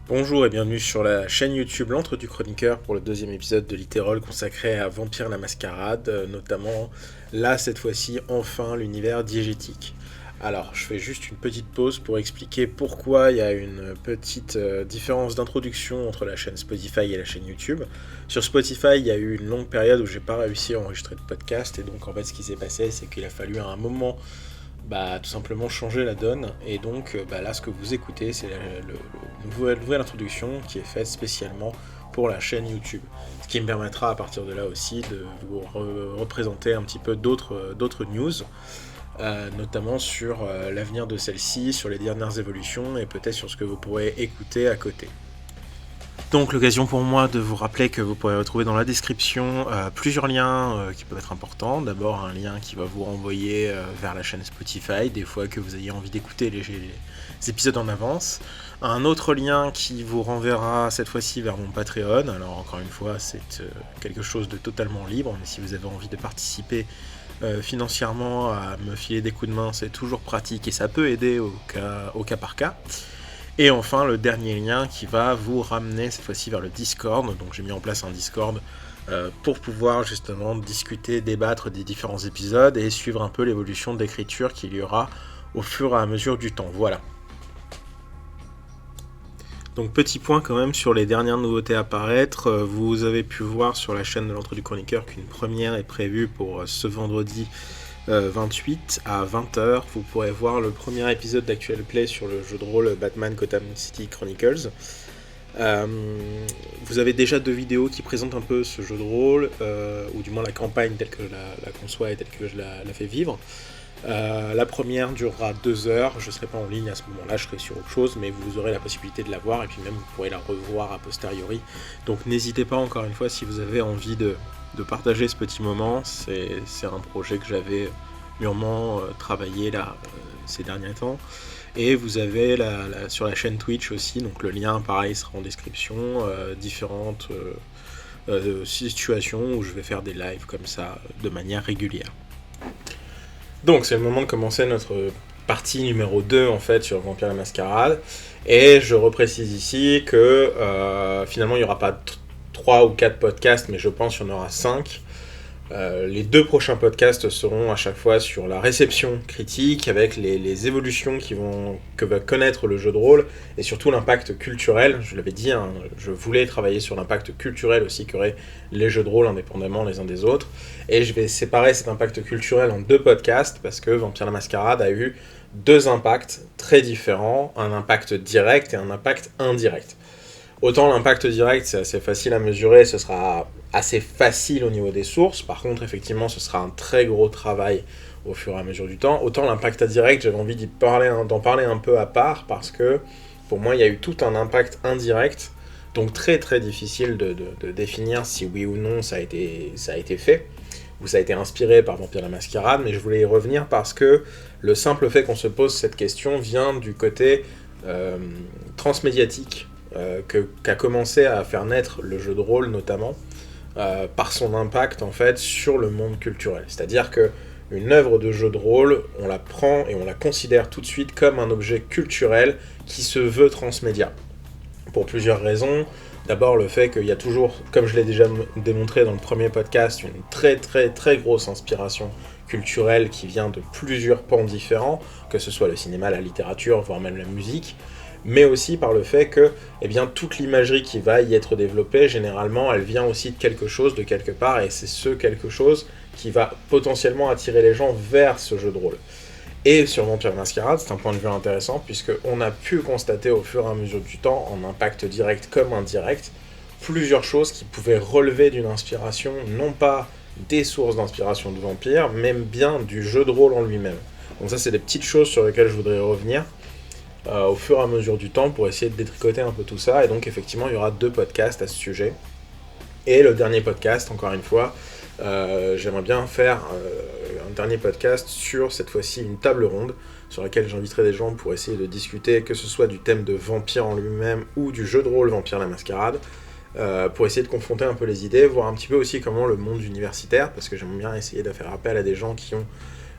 Bonjour et bienvenue sur la chaîne YouTube L'Entre du Chroniqueur pour le deuxième épisode de Littérol consacré à Vampire la Mascarade, notamment là cette fois-ci enfin l'univers diégétique. Alors je fais juste une petite pause pour expliquer pourquoi il y a une petite différence d'introduction entre la chaîne Spotify et la chaîne YouTube. Sur Spotify il y a eu une longue période où j'ai pas réussi à enregistrer de podcast et donc en fait ce qui s'est passé c'est qu'il a fallu à un moment tout simplement changer la donne. Et donc là, ce que vous écoutez, c'est la nouvelle introduction qui est faite spécialement pour la chaîne YouTube. Ce qui me permettra à partir de là aussi de vous représenter un petit peu d'autres news, notamment sur l'avenir de celle-ci, sur les dernières évolutions et peut-être sur ce que vous pourrez écouter à côté. Donc l'occasion pour moi de vous rappeler que vous pourrez retrouver dans la description plusieurs liens qui peuvent être importants. D'abord un lien qui va vous renvoyer vers la chaîne Spotify, des fois que vous ayez envie d'écouter les épisodes en avance. Un autre lien qui vous renverra cette fois-ci vers mon Patreon. Alors encore une fois c'est quelque chose de totalement libre, mais si vous avez envie de participer financièrement à me filer des coups de main, c'est toujours pratique et ça peut aider au cas par cas. Et enfin, le dernier lien qui va vous ramener cette fois-ci vers le Discord. Donc j'ai mis en place un Discord pour pouvoir justement discuter, débattre des différents épisodes et suivre un peu l'évolution d'écriture qu'il y aura au fur et à mesure du temps. Voilà. Donc petit point quand même sur les dernières nouveautés à apparaître. Vous avez pu voir sur la chaîne de l'Entre du Chroniqueur qu'une première est prévue pour ce vendredi 28 à 20h, vous pourrez voir le premier épisode d'Actual Play sur le jeu de rôle Batman Gotham City Chronicles. Vous avez déjà 2 vidéos qui présentent un peu ce jeu de rôle, ou du moins la campagne telle que je la conçois et telle que je la fais vivre. La première durera 2 heures, je ne serai pas en ligne à ce moment-là, je serai sur autre chose, mais vous aurez la possibilité de la voir et puis même vous pourrez la revoir a posteriori. Donc n'hésitez pas encore une fois si vous avez envie de partager ce petit moment, c'est un projet que j'avais mûrement travaillé là ces derniers temps. Et vous avez sur la chaîne Twitch aussi, donc le lien pareil sera en description, différentes situations où je vais faire des lives comme ça de manière régulière. Donc c'est le moment de commencer notre partie numéro 2 en fait sur Vampire la Mascarade. Et je reprécise ici que finalement il n'y aura pas 3 ou 4 podcasts, mais je pense qu'il y en aura 5. Les 2 prochains podcasts seront à chaque fois sur la réception critique, avec les évolutions que va connaître le jeu de rôle, et surtout l'impact culturel. Je l'avais dit, hein, je voulais travailler sur l'impact culturel aussi qu'auraient les jeux de rôle indépendamment les uns des autres. Et je vais séparer cet impact culturel en 2 podcasts, parce que Vampire la Mascarade a eu 2 impacts très différents, un impact direct et un impact indirect. Autant l'impact direct, c'est assez facile à mesurer, ce sera assez facile au niveau des sources. Par contre, effectivement, ce sera un très gros travail au fur et à mesure du temps. Autant l'impact indirect, j'avais envie d'en parler un peu à part, parce que pour moi, il y a eu tout un impact indirect, donc très très difficile de définir si oui ou non ça a été fait, ou ça a été inspiré par Vampire la Mascarade, mais je voulais y revenir parce que le simple fait qu'on se pose cette question vient du côté transmédiatique, qu'a commencé à faire naître le jeu de rôle notamment, par son impact en fait sur le monde culturel. C'est-à-dire que une œuvre de jeu de rôle, on la prend et on la considère tout de suite comme un objet culturel qui se veut transmédia. Pour plusieurs raisons. D'abord le fait qu'il y a toujours, comme je l'ai déjà démontré dans le premier podcast, une très très très grosse inspiration culturelle qui vient de plusieurs pans différents, que ce soit le cinéma, la littérature, voire même la musique, mais aussi par le fait que toute l'imagerie qui va y être développée, généralement, elle vient aussi de quelque chose, de quelque part, et c'est ce quelque chose qui va potentiellement attirer les gens vers ce jeu de rôle. Et sur Vampire la Mascarade, c'est un point de vue intéressant, puisqu'on a pu constater au fur et à mesure du temps, en impact direct comme indirect, plusieurs choses qui pouvaient relever d'une inspiration, non pas des sources d'inspiration de Vampire, mais bien du jeu de rôle en lui-même. Donc ça, c'est des petites choses sur lesquelles je voudrais revenir au fur et à mesure du temps pour essayer de détricoter un peu tout ça. Et donc effectivement il y aura 2 podcasts à ce sujet. Et le dernier podcast, encore une fois, j'aimerais bien faire un dernier podcast sur cette fois-ci une table ronde sur laquelle j'inviterai des gens pour essayer de discuter, que ce soit du thème de Vampire en lui-même ou du jeu de rôle Vampire la Mascarade, pour essayer de confronter un peu les idées, voir un petit peu aussi comment le monde universitaire, parce que j'aime bien essayer de faire appel à des gens qui ont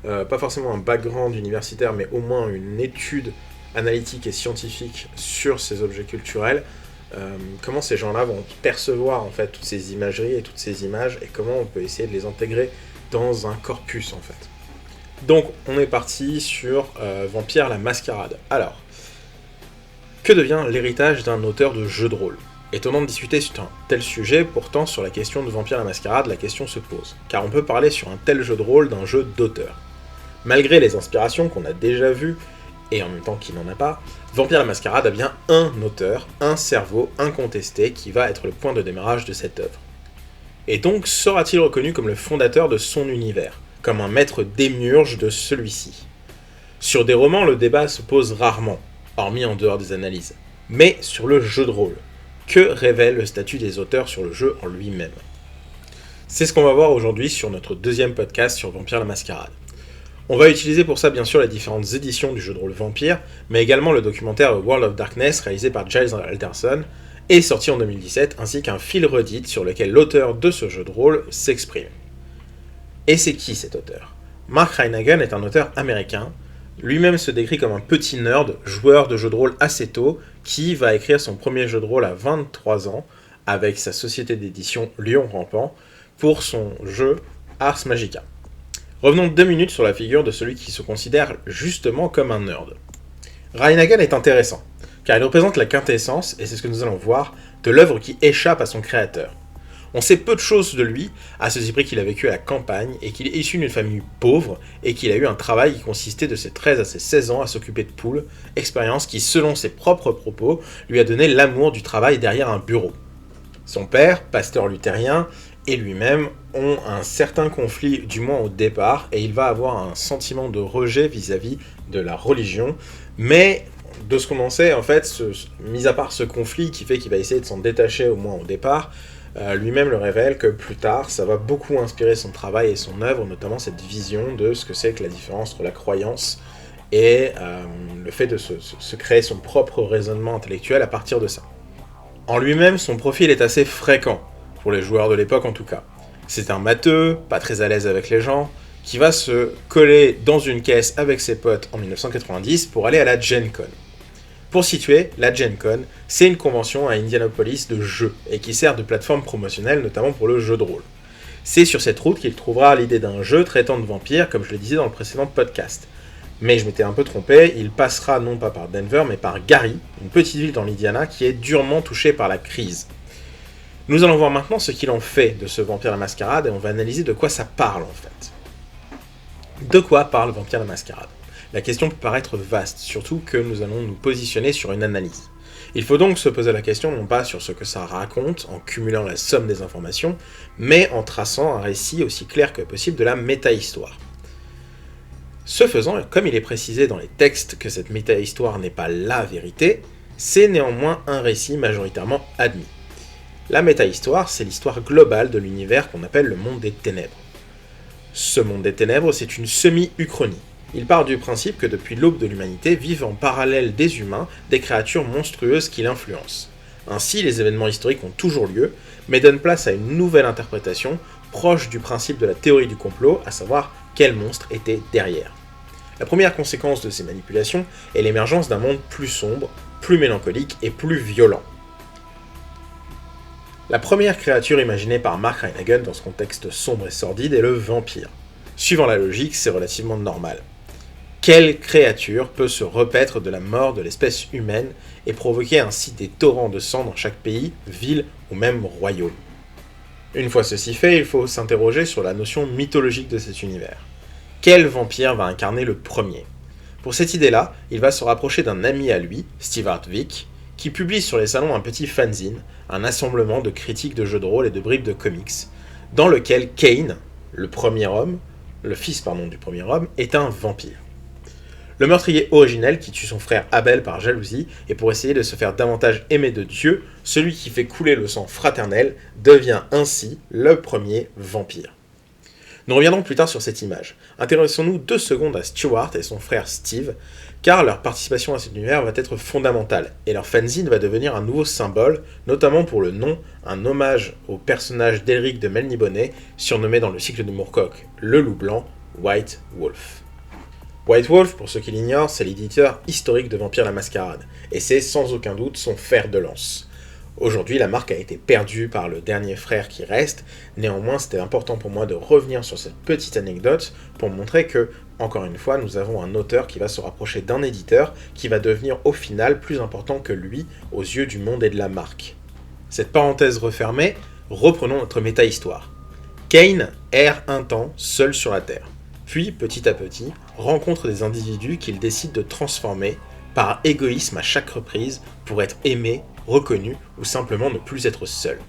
pas forcément un background universitaire, mais au moins une étude analytique et scientifique sur ces objets culturels, comment ces gens-là vont percevoir en fait toutes ces imageries et toutes ces images et comment on peut essayer de les intégrer dans un corpus en fait. Donc on est parti sur Vampire la Mascarade. Alors, que devient l'héritage d'un auteur de jeu de rôle ? Étonnant de discuter sur un tel sujet, pourtant sur la question de Vampire la Mascarade, la question se pose, car on peut parler sur un tel jeu de rôle d'un jeu d'auteur. Malgré les inspirations qu'on a déjà vues, et en même temps qu'il n'en a pas, Vampire la Mascarade a bien un auteur, un cerveau incontesté qui va être le point de démarrage de cette œuvre. Et donc sera-t-il reconnu comme le fondateur de son univers, comme un maître démiurge de celui-ci ? Sur des romans, le débat se pose rarement, hormis en dehors des analyses, mais sur le jeu de rôle. Que révèle le statut des auteurs sur le jeu en lui-même ? C'est ce qu'on va voir aujourd'hui sur notre deuxième podcast sur Vampire la Mascarade. On va utiliser pour ça bien sûr les différentes éditions du jeu de rôle Vampire, mais également le documentaire World of Darkness réalisé par Giles Alderson et sorti en 2017, ainsi qu'un fil Reddit sur lequel l'auteur de ce jeu de rôle s'exprime. Et c'est qui cet auteur ? Mark Reinagen est un auteur américain, lui-même se décrit comme un petit nerd, joueur de jeux de rôle assez tôt, qui va écrire son premier jeu de rôle à 23 ans, avec sa société d'édition Lion Rampant, pour son jeu Ars Magica. Revenons 2 minutes sur la figure de celui qui se considère justement comme un nerd. Reinagen est intéressant, car il représente la quintessence, et c'est ce que nous allons voir, de l'œuvre qui échappe à son créateur. On sait peu de choses de lui, à ceci près qu'il a vécu à la campagne, et qu'il est issu d'une famille pauvre, et qu'il a eu un travail qui consistait de ses 13 à ses 16 ans à s'occuper de poules, expérience qui, selon ses propres propos, lui a donné l'amour du travail derrière un bureau. Son père, pasteur luthérien, et lui-même ont un certain conflit, du moins au départ, et il va avoir un sentiment de rejet vis-à-vis de la religion, mais de ce qu'on en sait, en fait, mis à part ce conflit qui fait qu'il va essayer de s'en détacher au moins au départ, lui-même le révèle que plus tard, ça va beaucoup inspirer son travail et son œuvre, notamment cette vision de ce que c'est que la différence entre la croyance et le fait de se créer son propre raisonnement intellectuel à partir de ça. En lui-même, son profil est assez fréquent, pour les joueurs de l'époque en tout cas. C'est un matheux, pas très à l'aise avec les gens, qui va se coller dans une caisse avec ses potes en 1990 pour aller à la Gen Con. Pour situer, la Gen Con, c'est une convention à Indianapolis de jeux, et qui sert de plateforme promotionnelle notamment pour le jeu de rôle. C'est sur cette route qu'il trouvera l'idée d'un jeu traitant de vampires, comme je le disais dans le précédent podcast. Mais je m'étais un peu trompé, il passera non pas par Denver, mais par Gary, une petite ville dans l'Indiana qui est durement touchée par la crise. Nous allons voir maintenant ce qu'il en fait de ce Vampire la Mascarade, et on va analyser de quoi ça parle en fait. De quoi parle Vampire la Mascarade ? La question peut paraître vaste, surtout que nous allons nous positionner sur une analyse. Il faut donc se poser la question non pas sur ce que ça raconte, en cumulant la somme des informations, mais en traçant un récit aussi clair que possible de la méta-histoire. Ce faisant, comme il est précisé dans les textes que cette méta-histoire n'est pas la vérité, c'est néanmoins un récit majoritairement admis. La méta-histoire, c'est l'histoire globale de l'univers qu'on appelle le monde des ténèbres. Ce monde des ténèbres, c'est une semi-uchronie. Il part du principe que depuis l'aube de l'humanité vivent en parallèle des humains des créatures monstrueuses qui l'influencent. Ainsi, les événements historiques ont toujours lieu, mais donnent place à une nouvelle interprétation proche du principe de la théorie du complot, à savoir quel monstre était derrière. La première conséquence de ces manipulations est l'émergence d'un monde plus sombre, plus mélancolique et plus violent. La première créature imaginée par Mark Reinagen dans ce contexte sombre et sordide est le vampire. Suivant la logique, c'est relativement normal. Quelle créature peut se repaître de la mort de l'espèce humaine et provoquer ainsi des torrents de sang dans chaque pays, ville ou même royaume ? Une fois ceci fait, il faut s'interroger sur la notion mythologique de cet univers. Quel vampire va incarner le premier ? Pour cette idée-là, il va se rapprocher d'un ami à lui, Steve Hardwick, qui publie sur les salons un petit fanzine, un assemblement de critiques de jeux de rôle et de bribes de comics, dans lequel Cain, le fils du premier homme, est un vampire. Le meurtrier originel qui tue son frère Abel par jalousie, et pour essayer de se faire davantage aimer de Dieu, celui qui fait couler le sang fraternel devient ainsi le premier vampire. Nous reviendrons plus tard sur cette image. Intéressons-nous 2 secondes à Stuart et son frère Steve, car leur participation à cet univers va être fondamentale, et leur fanzine va devenir un nouveau symbole, notamment pour le nom, un hommage au personnage d'Elric de Melniboné, surnommé dans le cycle de Moorcock le loup blanc, White Wolf. White Wolf, pour ceux qui l'ignorent, c'est l'éditeur historique de Vampire la Mascarade, et c'est sans aucun doute son fer de lance. Aujourd'hui, la marque a été perdue par le dernier frère qui reste, néanmoins c'était important pour moi de revenir sur cette petite anecdote pour montrer que, encore une fois, nous avons un auteur qui va se rapprocher d'un éditeur qui va devenir au final plus important que lui aux yeux du monde et de la marque. Cette parenthèse refermée, reprenons notre méta-histoire. Kane erre un temps seul sur la Terre, puis petit à petit rencontre des individus qu'il décide de transformer par égoïsme à chaque reprise pour être aimé, reconnu ou simplement ne plus être seul.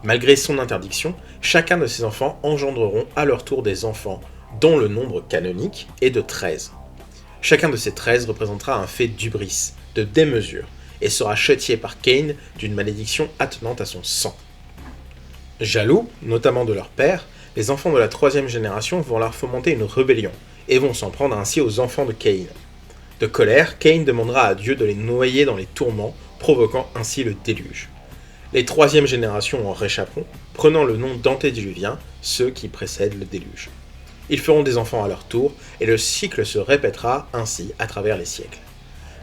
Malgré son interdiction, chacun de ses enfants engendreront à leur tour des enfants dont le nombre canonique est de 13. Chacun de ces 13 représentera un fait d'hubris, de démesure, et sera châtié par Kane d'une malédiction attenante à son sang. Jaloux, notamment de leur père, les enfants de la 3e génération vont leur fomenter une rébellion, et vont s'en prendre ainsi aux enfants de Kane. De colère, Kane demandera à Dieu de les noyer dans les tourments, provoquant ainsi le déluge. Les 3e générations en réchapperont, prenant le nom d'antédiluviens, ceux qui précèdent le déluge. Ils feront des enfants à leur tour, et le cycle se répétera ainsi à travers les siècles.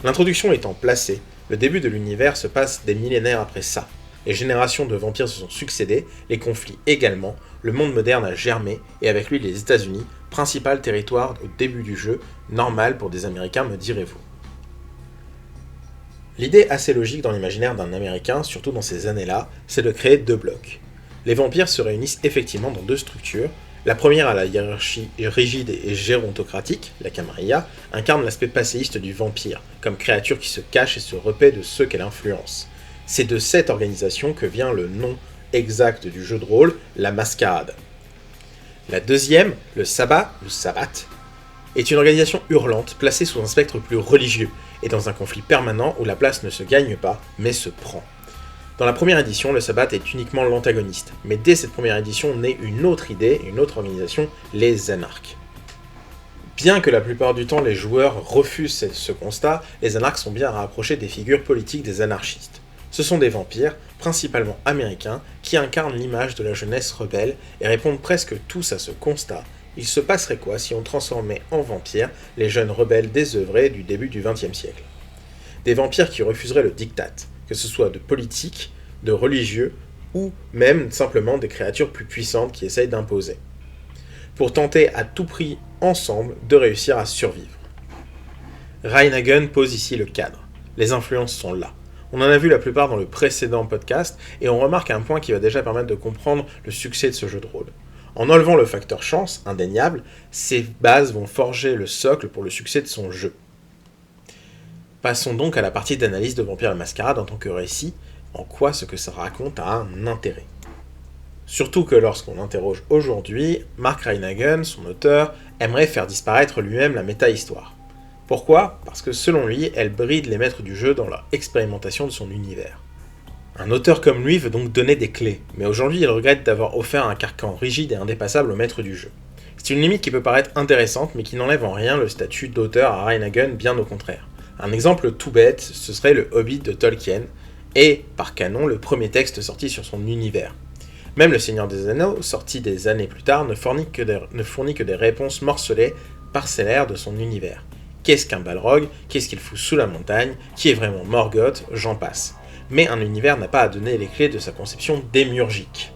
L'introduction étant placée, le début de l'univers se passe des millénaires après ça. Les générations de vampires se sont succédées, les conflits également, le monde moderne a germé, et avec lui les États-Unis, principal territoire au début du jeu, normal pour des Américains me direz-vous. L'idée assez logique dans l'imaginaire d'un Américain, surtout dans ces années-là, c'est de créer 2 blocs. Les vampires se réunissent effectivement dans 2 structures. La première à la hiérarchie rigide et gérontocratique, la Camarilla, incarne l'aspect passéiste du vampire, comme créature qui se cache et se repaît de ceux qu'elle influence. C'est de cette organisation que vient le nom exact du jeu de rôle, la Mascarade. La deuxième, le Sabbat, est une organisation hurlante placée sous un spectre plus religieux, et dans un conflit permanent où la place ne se gagne pas, mais se prend. Dans la première édition, le Sabbat est uniquement l'antagoniste, mais dès cette première édition naît une autre idée, une autre organisation, les Anarques. Bien que la plupart du temps les joueurs refusent ce constat, les Anarques sont bien rapprochés des figures politiques des anarchistes. Ce sont des vampires, principalement américains, qui incarnent l'image de la jeunesse rebelle et répondent presque tous à ce constat. Il se passerait quoi si on transformait en vampires les jeunes rebelles désœuvrés du début du XXe siècle? Des vampires qui refuseraient le diktat, que ce soit de politiques, de religieux, ou même simplement des créatures plus puissantes qui essayent d'imposer. Pour tenter à tout prix, ensemble, de réussir à survivre. Reinhagen pose ici le cadre. Les influences sont là. On en a vu la plupart dans le précédent podcast, et on remarque un point qui va déjà permettre de comprendre le succès de ce jeu de rôle. En enlevant le facteur chance, indéniable, ces bases vont forger le socle pour le succès de son jeu. Passons donc à la partie d'analyse de Vampire la Mascarade en tant que récit, en quoi ce que ça raconte a un intérêt. Surtout que lorsqu'on interroge aujourd'hui, Mark Reinhagen, son auteur, aimerait faire disparaître lui-même la méta-histoire. Pourquoi ? Parce que selon lui, elle bride les maîtres du jeu dans leur expérimentation de son univers. Un auteur comme lui veut donc donner des clés, mais aujourd'hui il regrette d'avoir offert un carcan rigide et indépassable au maître du jeu. C'est une limite qui peut paraître intéressante, mais qui n'enlève en rien le statut d'auteur à Reinhagen, bien au contraire. Un exemple tout bête, ce serait le Hobbit de Tolkien, et, par canon, le premier texte sorti sur son univers. Même le Seigneur des Anneaux, sorti des années plus tard, ne fournit que des réponses morcelées, parcellaires de son univers. Qu'est-ce qu'un Balrog ? Qu'est-ce qu'il fout sous la montagne ? Qui est vraiment Morgoth ? J'en passe. Mais un univers n'a pas à donner les clés de sa conception démiurgique.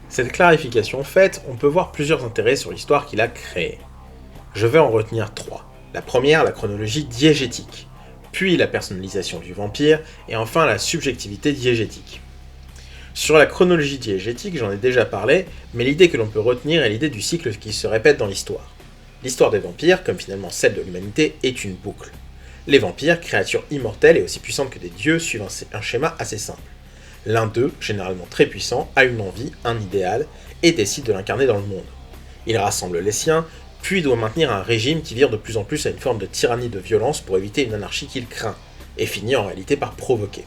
Cette clarification faite, on peut voir plusieurs intérêts sur l'histoire qu'il a créée. Je vais en retenir 3. La première, la chronologie diégétique, puis la personnalisation du vampire, et enfin la subjectivité diégétique. Sur la chronologie diégétique, j'en ai déjà parlé, mais l'idée que l'on peut retenir est l'idée du cycle qui se répète dans l'histoire. L'histoire des vampires, comme finalement celle de l'humanité, est une boucle. Les vampires, créatures immortelles et aussi puissantes que des dieux, suivent un schéma assez simple. L'un d'eux, généralement très puissant, a une envie, un idéal, et décide de l'incarner dans le monde. Il rassemble les siens, puis doit maintenir un régime qui vire de plus en plus à une forme de tyrannie de violence pour éviter une anarchie qu'il craint, et finit en réalité par provoquer.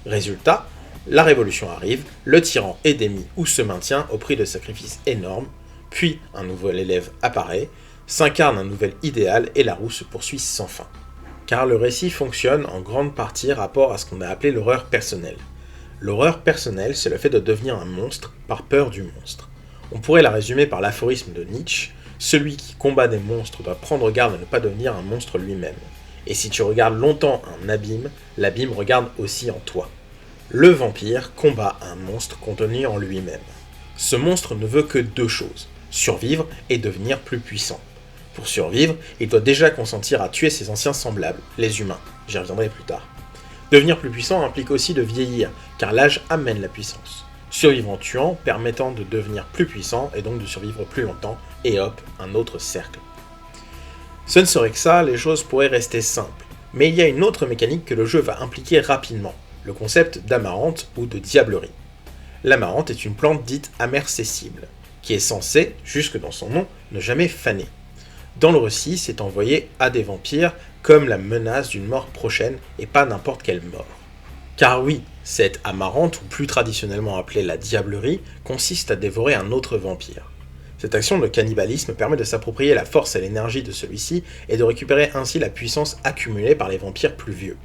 Résultat, la révolution arrive, le tyran est démis ou se maintient au prix de sacrifices énormes, puis un nouvel élève apparaît, s'incarne un nouvel idéal et la roue se poursuit sans fin. Car le récit fonctionne en grande partie rapport à ce qu'on a appelé l'horreur personnelle. L'horreur personnelle, c'est le fait de devenir un monstre par peur du monstre. On pourrait la résumer par l'aphorisme de Nietzsche, Celui qui combat des monstres doit prendre garde à ne pas devenir un monstre lui-même. Et si tu regardes longtemps un abîme, l'abîme regarde aussi en toi. Le vampire combat un monstre contenu en lui-même. Ce monstre ne veut que deux choses, survivre et devenir plus puissant. Pour survivre, il doit déjà consentir à tuer ses anciens semblables, les humains. J'y reviendrai plus tard. Devenir plus puissant implique aussi de vieillir, car l'âge amène la puissance. Survivre en tuant, permettant de devenir plus puissant et donc de survivre plus longtemps, et hop, un autre cercle. Ce ne serait que ça, les choses pourraient rester simples. Mais il y a une autre mécanique que le jeu va impliquer rapidement, le concept d'amarante ou de diablerie. L'amarante est une plante dite amercessible, qui est censée, jusque dans son nom, ne jamais faner. Dans le récit, c'est envoyé à des vampires comme la menace d'une mort prochaine et pas n'importe quelle mort. Car oui, cette amarante, ou plus traditionnellement appelée la diablerie, consiste à dévorer un autre vampire. Cette action de cannibalisme permet de s'approprier la force et l'énergie de celui-ci et de récupérer ainsi la puissance accumulée par les vampires plus vieux.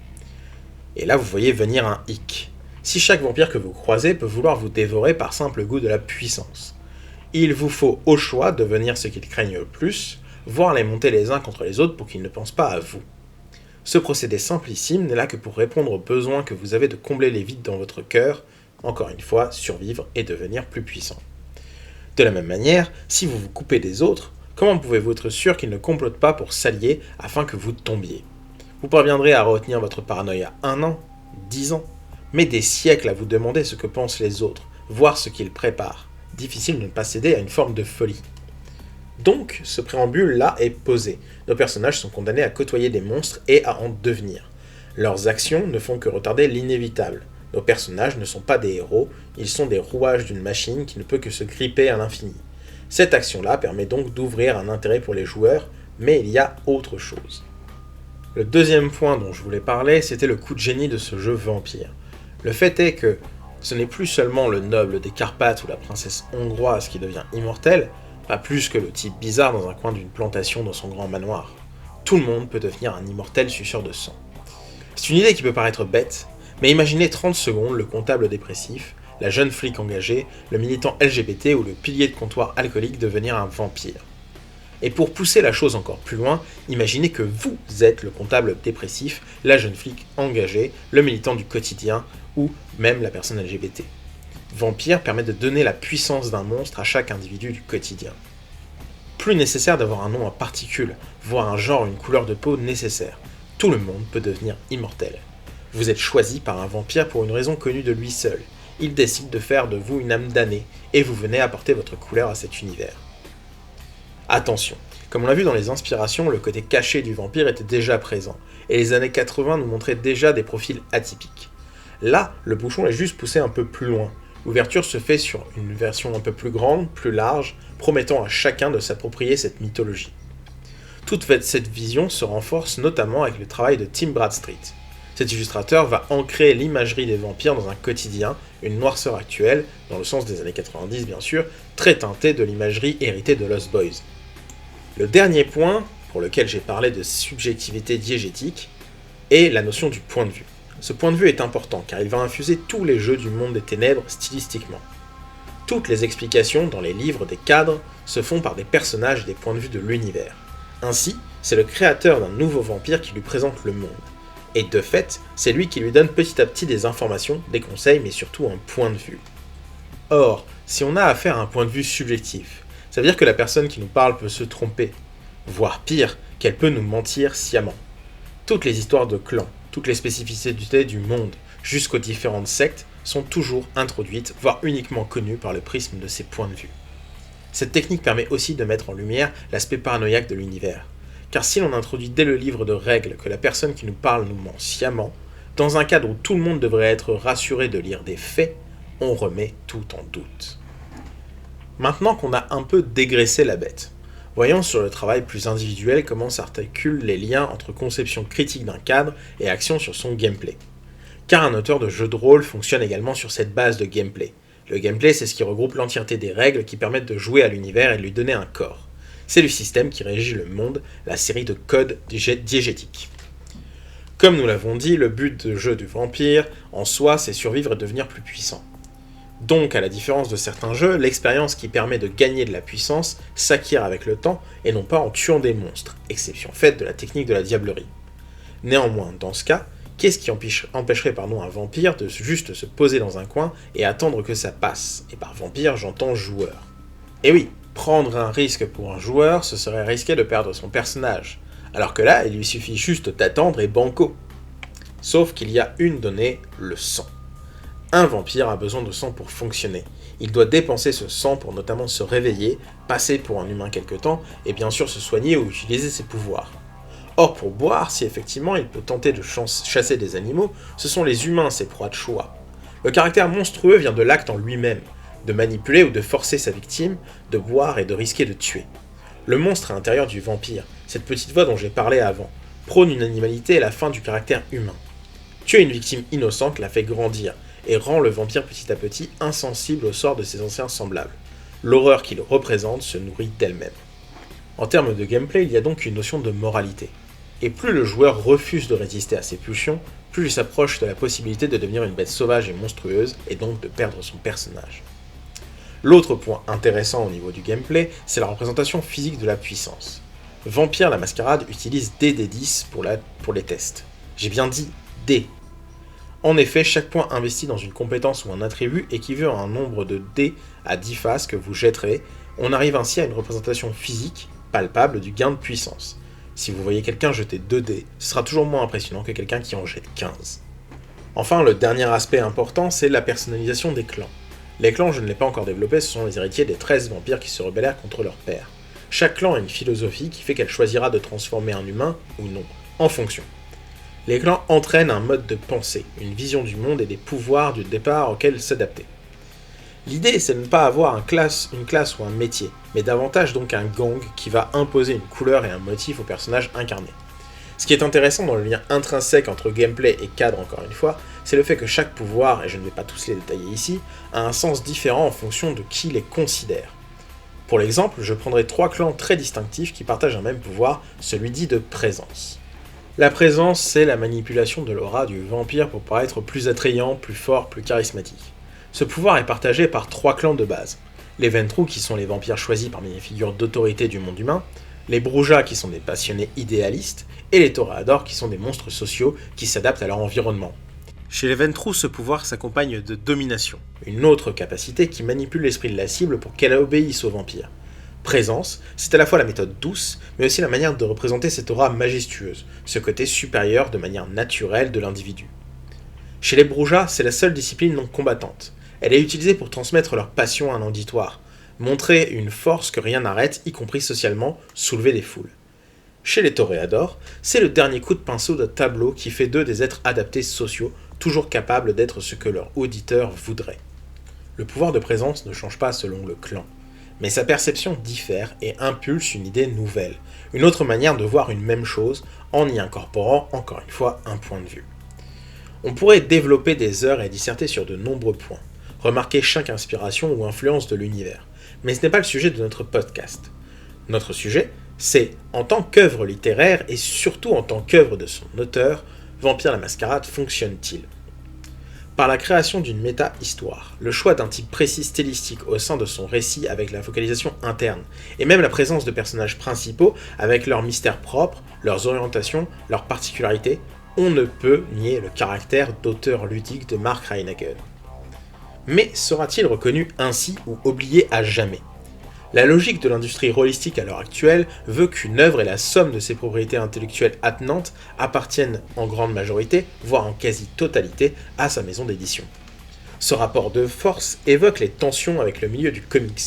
Et là vous voyez venir un hic. Si chaque vampire que vous croisez peut vouloir vous dévorer par simple goût de la puissance, il vous faut au choix devenir ce qu'ils craignent le plus, voire les monter les uns contre les autres pour qu'ils ne pensent pas à vous. Ce procédé simplissime n'est là que pour répondre aux besoins que vous avez de combler les vides dans votre cœur, encore une fois, survivre et devenir plus puissant. De la même manière, si vous vous coupez des autres, comment pouvez-vous être sûr qu'ils ne complotent pas pour s'allier afin que vous tombiez ? Vous parviendrez à retenir votre paranoïa 1 an, 10 ans, mais des siècles à vous demander ce que pensent les autres, voir ce qu'ils préparent. Difficile de ne pas céder à une forme de folie. Donc, ce préambule-là est posé. Nos personnages sont condamnés à côtoyer des monstres et à en devenir. Leurs actions ne font que retarder l'inévitable. Nos personnages ne sont pas des héros, ils sont des rouages d'une machine qui ne peut que se gripper à l'infini. Cette action-là permet donc d'ouvrir un intérêt pour les joueurs, mais il y a autre chose. Le deuxième point dont je voulais parler, c'était le coup de génie de ce jeu Vampire. Le fait est que ce n'est plus seulement le noble des Carpates ou la princesse hongroise qui devient immortelle, pas plus que le type bizarre dans un coin d'une plantation dans son grand manoir. Tout le monde peut devenir un immortel suceur de sang. C'est une idée qui peut paraître bête, mais imaginez 30 secondes le comptable dépressif, la jeune flic engagée, le militant LGBT ou le pilier de comptoir alcoolique devenir un vampire. Et pour pousser la chose encore plus loin, imaginez que vous êtes le comptable dépressif, la jeune flic engagée, le militant du quotidien ou même la personne LGBT. Vampire permet de donner la puissance d'un monstre à chaque individu du quotidien. Plus nécessaire d'avoir un nom en particules, voire un genre ou une couleur de peau nécessaire. Tout le monde peut devenir immortel. Vous êtes choisi par un vampire pour une raison connue de lui seul. Il décide de faire de vous une âme damnée, et vous venez apporter votre couleur à cet univers. Attention, comme on l'a vu dans les inspirations, le côté caché du vampire était déjà présent, et les années 80 nous montraient déjà des profils atypiques. Là, le bouchon est juste poussé un peu plus loin. L'ouverture se fait sur une version un peu plus grande, plus large, promettant à chacun de s'approprier cette mythologie. Toute cette vision se renforce notamment avec le travail de Tim Bradstreet. Cet illustrateur va ancrer l'imagerie des vampires dans un quotidien, une noirceur actuelle, dans le sens des années 90 bien sûr, très teintée de l'imagerie héritée de Lost Boys. Le dernier point, pour lequel j'ai parlé de subjectivité diégétique, est la notion du point de vue. Ce point de vue est important car il va infuser tous les jeux du monde des ténèbres stylistiquement. Toutes les explications dans les livres des cadres se font par des personnages et des points de vue de l'univers. Ainsi, c'est le créateur d'un nouveau vampire qui lui présente le monde. Et de fait, c'est lui qui lui donne petit à petit des informations, des conseils, mais surtout un point de vue. Or, si on a affaire à un point de vue subjectif, ça veut dire que la personne qui nous parle peut se tromper, voire pire, qu'elle peut nous mentir sciemment. Toutes les histoires de clans, toutes les spécificités du monde, jusqu'aux différentes sectes, sont toujours introduites, voire uniquement connues par le prisme de ces points de vue. Cette technique permet aussi de mettre en lumière l'aspect paranoïaque de l'univers. Car si l'on introduit dès le livre de règles que la personne qui nous parle nous ment sciemment, dans un cadre où tout le monde devrait être rassuré de lire des faits, on remet tout en doute. Maintenant qu'on a un peu dégraissé la bête, voyons sur le travail plus individuel comment s'articulent les liens entre conception critique d'un cadre et action sur son gameplay. Car un auteur de jeu de rôle fonctionne également sur cette base de gameplay. Le gameplay, c'est ce qui regroupe l'entièreté des règles qui permettent de jouer à l'univers et de lui donner un corps. C'est le système qui régit le monde, la série de codes diégétiques. Comme nous l'avons dit, le but de jeu du vampire, en soi, c'est survivre et devenir plus puissant. Donc, à la différence de certains jeux, l'expérience qui permet de gagner de la puissance s'acquiert avec le temps et non pas en tuant des monstres, exception faite de la technique de la diablerie. Néanmoins, dans ce cas, qu'est-ce qui empêcherait un vampire de juste se poser dans un coin et attendre que ça passe? Et par vampire, j'entends joueur. Et oui, prendre un risque pour un joueur, ce serait risquer de perdre son personnage, alors que là, il lui suffit juste d'attendre et banco. Sauf qu'il y a une donnée, le sang. Un vampire a besoin de sang pour fonctionner. Il doit dépenser ce sang pour notamment se réveiller, passer pour un humain quelque temps, et bien sûr se soigner ou utiliser ses pouvoirs. Or, pour boire, si effectivement il peut tenter de chasser des animaux, ce sont les humains ses proies de choix. Le caractère monstrueux vient de l'acte en lui-même, de manipuler ou de forcer sa victime, de boire et de risquer de tuer. Le monstre à l'intérieur du vampire, cette petite voix dont j'ai parlé avant, prône une animalité et la fin du caractère humain. Tuer une victime innocente la fait grandir, et rend le vampire petit à petit insensible au sort de ses anciens semblables. L'horreur qu'il représente se nourrit d'elle-même. En termes de gameplay, il y a donc une notion de moralité. Et plus le joueur refuse de résister à ses pulsions, plus il s'approche de la possibilité de devenir une bête sauvage et monstrueuse, et donc de perdre son personnage. L'autre point intéressant au niveau du gameplay, c'est la représentation physique de la puissance. Vampire la Mascarade utilise DD10 pour les tests. J'ai bien dit D. En effet, chaque point investi dans une compétence ou un attribut équivaut à un nombre de dés à 10 faces que vous jetterez. On arrive ainsi à une représentation physique, palpable, du gain de puissance. Si vous voyez quelqu'un jeter 2 dés, ce sera toujours moins impressionnant que quelqu'un qui en jette 15. Enfin, le dernier aspect important, c'est la personnalisation des clans. Les clans, je ne l'ai pas encore développé, ce sont les héritiers des 13 vampires qui se rebellèrent contre leur père. Chaque clan a une philosophie qui fait qu'elle choisira de transformer un humain, ou non, en fonction. Les clans entraînent un mode de pensée, une vision du monde et des pouvoirs du départ auxquels s'adapter. L'idée, c'est de ne pas avoir une classe ou un métier, mais davantage donc un gang qui va imposer une couleur et un motif au personnage incarné. Ce qui est intéressant dans le lien intrinsèque entre gameplay et cadre encore une fois, c'est le fait que chaque pouvoir, et je ne vais pas tous les détailler ici, a un sens différent en fonction de qui les considère. Pour l'exemple, je prendrai 3 clans très distinctifs qui partagent un même pouvoir, celui dit de présence. La présence, c'est la manipulation de l'aura du vampire pour paraître plus attrayant, plus fort, plus charismatique. Ce pouvoir est partagé par 3 clans de base. Les Ventrue qui sont les vampires choisis parmi les figures d'autorité du monde humain, les Brujas qui sont des passionnés idéalistes, et les Toreadors qui sont des monstres sociaux qui s'adaptent à leur environnement. Chez les Ventrue, ce pouvoir s'accompagne de domination, une autre capacité qui manipule l'esprit de la cible pour qu'elle obéisse au vampire. Présence, c'est à la fois la méthode douce, mais aussi la manière de représenter cette aura majestueuse, ce côté supérieur de manière naturelle de l'individu. Chez les Brujas, c'est la seule discipline non combattante. Elle est utilisée pour transmettre leur passion à un auditoire, montrer une force que rien n'arrête, y compris socialement, soulever des foules. Chez les Toreadors, c'est le dernier coup de pinceau de tableau qui fait d'eux des êtres adaptés sociaux, toujours capables d'être ce que leur auditeur voudrait. Le pouvoir de présence ne change pas selon le clan. Mais sa perception diffère et impulse une idée nouvelle, une autre manière de voir une même chose en y incorporant encore une fois un point de vue. On pourrait développer des heures et disserter sur de nombreux points, remarquer chaque inspiration ou influence de l'univers, mais ce n'est pas le sujet de notre podcast. Notre sujet, c'est, en tant qu'œuvre littéraire et surtout en tant qu'œuvre de son auteur, Vampire la Mascarade fonctionne-t-il ? Par la création d'une méta-histoire, le choix d'un type précis stylistique au sein de son récit avec la focalisation interne, et même la présence de personnages principaux avec leurs mystères propres, leurs orientations, leurs particularités, on ne peut nier le caractère d'auteur ludique de Mark Reinagen. Mais sera-t-il reconnu ainsi ou oublié à jamais ? La logique de l'industrie rôlistique à l'heure actuelle veut qu'une œuvre et la somme de ses propriétés intellectuelles attenantes appartiennent en grande majorité, voire en quasi-totalité, à sa maison d'édition. Ce rapport de force évoque les tensions avec le milieu du comics,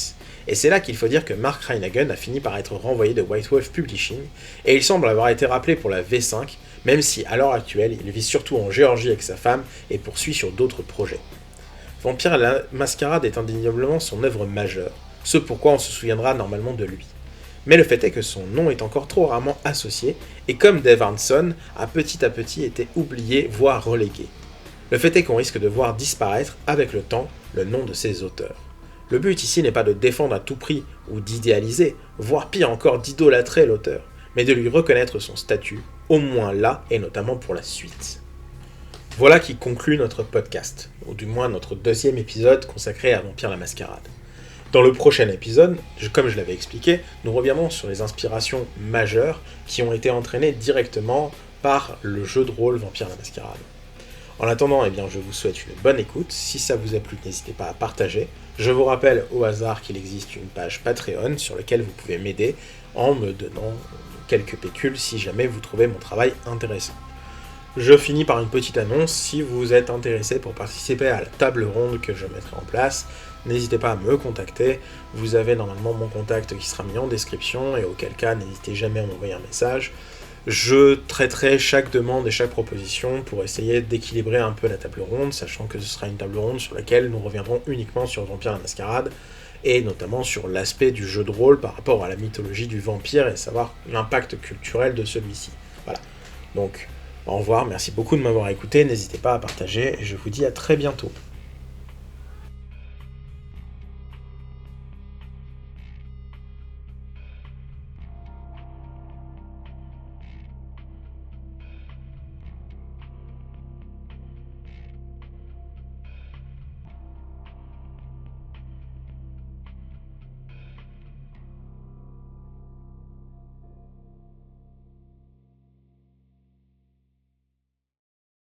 et c'est là qu'il faut dire que Mark Reinagen a fini par être renvoyé de White Wolf Publishing, et il semble avoir été rappelé pour la V5, même si à l'heure actuelle il vit surtout en Géorgie avec sa femme et poursuit sur d'autres projets. Vampire la Mascarade est indéniablement son œuvre majeure, ce pourquoi on se souviendra normalement de lui. Mais le fait est que son nom est encore trop rarement associé, et comme Dave Arneson a petit à petit été oublié, voire relégué. Le fait est qu'on risque de voir disparaître, avec le temps, le nom de ses auteurs. Le but ici n'est pas de défendre à tout prix, ou d'idéaliser, voire pire encore d'idolâtrer l'auteur, mais de lui reconnaître son statut, au moins là, et notamment pour la suite. Voilà qui conclut notre podcast, ou du moins notre deuxième épisode consacré à Vampire la Mascarade. Dans le prochain épisode, comme je l'avais expliqué, nous reviendrons sur les inspirations majeures qui ont été entraînées directement par le jeu de rôle Vampire la Mascarade. En attendant, je vous souhaite une bonne écoute. Si ça vous a plu, n'hésitez pas à partager. Je vous rappelle au hasard qu'il existe une page Patreon sur laquelle vous pouvez m'aider en me donnant quelques pécules si jamais vous trouvez mon travail intéressant. Je finis par une petite annonce. Si vous êtes intéressé pour participer à la table ronde que je mettrai en place, n'hésitez pas à me contacter. Vous avez normalement mon contact qui sera mis en description, et auquel cas, n'hésitez jamais à m'envoyer un message. Je traiterai chaque demande et chaque proposition pour essayer d'équilibrer un peu la table ronde, sachant que ce sera une table ronde sur laquelle nous reviendrons uniquement sur Vampire la Mascarade, et notamment sur l'aspect du jeu de rôle par rapport à la mythologie du vampire, et savoir l'impact culturel de celui-ci. Voilà. Donc, au revoir, merci beaucoup de m'avoir écouté, n'hésitez pas à partager, et je vous dis à très bientôt.